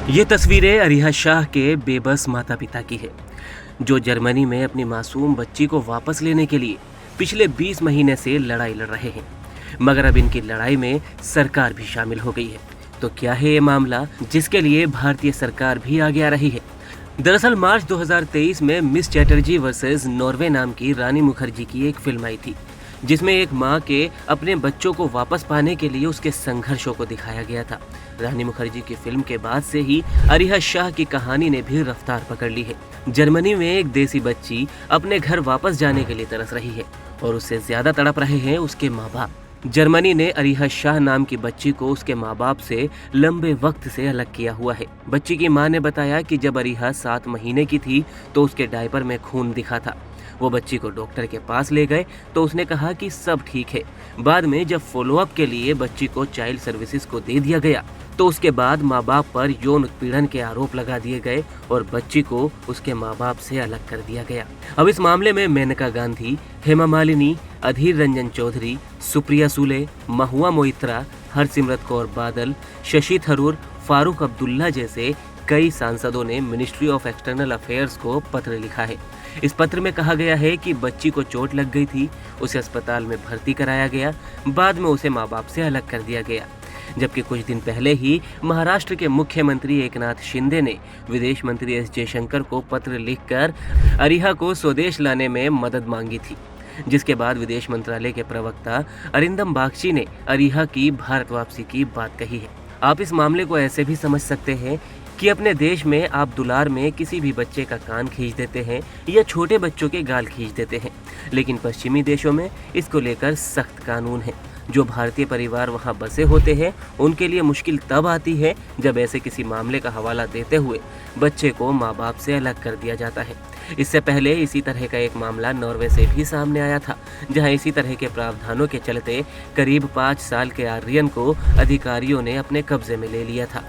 ये तस्वीरें अरिहा शाह के बेबस माता पिता की है, जो जर्मनी में अपनी मासूम बच्ची को वापस लेने के लिए पिछले 20 महीने से लड़ाई लड़ रहे हैं। मगर अब इनकी लड़ाई में सरकार भी शामिल हो गई है। तो क्या है ये मामला जिसके लिए भारतीय सरकार भी आगे आ रही है? दरअसल मार्च 2023 में मिस चैटर्जी वर्सेस नॉर्वे नाम की रानी मुखर्जी की एक फिल्म आई थी, जिसमें एक मां के अपने बच्चों को वापस पाने के लिए उसके संघर्षों को दिखाया गया था। रानी मुखर्जी की फिल्म के बाद से ही अरिहा शाह की कहानी ने भी रफ्तार पकड़ ली है। जर्मनी में एक देसी बच्ची अपने घर वापस जाने के लिए तरस रही है और उससे ज्यादा तड़प रहे हैं उसके माँ बाप। जर्मनी ने अरिहा शाह नाम की बच्ची को उसके माँ बाप से लंबे वक्त से अलग किया हुआ है। बच्ची की मां ने बताया कि जब अरिहा 7 महीने की थी तो उसके डायपर में खून दिखा था। वो बच्ची को डॉक्टर के पास ले गए तो उसने कहा कि सब ठीक है। बाद में जब फॉलोअप के लिए बच्ची को चाइल्ड सर्विसेज को दे दिया गया तो उसके बाद माँ बाप पर यौन उत्पीड़न के आरोप लगा दिए गए और बच्ची को उसके माँ बाप से अलग कर दिया गया। अब इस मामले में मेनका गांधी, हेमा मालिनी, अधीर रंजन चौधरी, सुप्रिया सुले, महुआ मोइत्रा, हरसिमरत कौर बादल, शशि थरूर, फारूक अब्दुल्ला जैसे कई सांसदों ने मिनिस्ट्री ऑफ एक्सटर्नल अफेयर्स को पत्र लिखा है। इस पत्र में कहा गया है कि बच्ची को चोट लग गई थी, उसे अस्पताल में भर्ती कराया गया, बाद में उसे माँ बाप से अलग कर दिया गया। जबकि कुछ दिन पहले ही महाराष्ट्र के मुख्यमंत्री एकनाथ शिंदे ने विदेश मंत्री एस जयशंकर को पत्र लिखकर अरिहा को स्वदेश लाने में मदद मांगी थी, जिसके बाद विदेश मंत्रालय के प्रवक्ता अरिंदम बागची ने अरिहा की भारत वापसी की बात कही है। आप इस मामले को ऐसे भी समझ सकते हैं कि अपने देश में आप दुलार में किसी भी बच्चे का कान खींच देते हैं या छोटे बच्चों के गाल खींच देते हैं, लेकिन पश्चिमी देशों में इसको लेकर सख्त कानून है। जो भारतीय परिवार वहां बसे होते हैं उनके लिए मुश्किल तब आती है जब ऐसे किसी मामले का हवाला देते हुए बच्चे को माँ बाप से अलग कर दिया जाता है। इससे पहले इसी तरह का एक मामला नॉर्वे से भी सामने आया था, जहां इसी तरह के प्रावधानों के चलते करीब 5 साल के आर्यन को अधिकारियों ने अपने कब्जे में ले लिया था।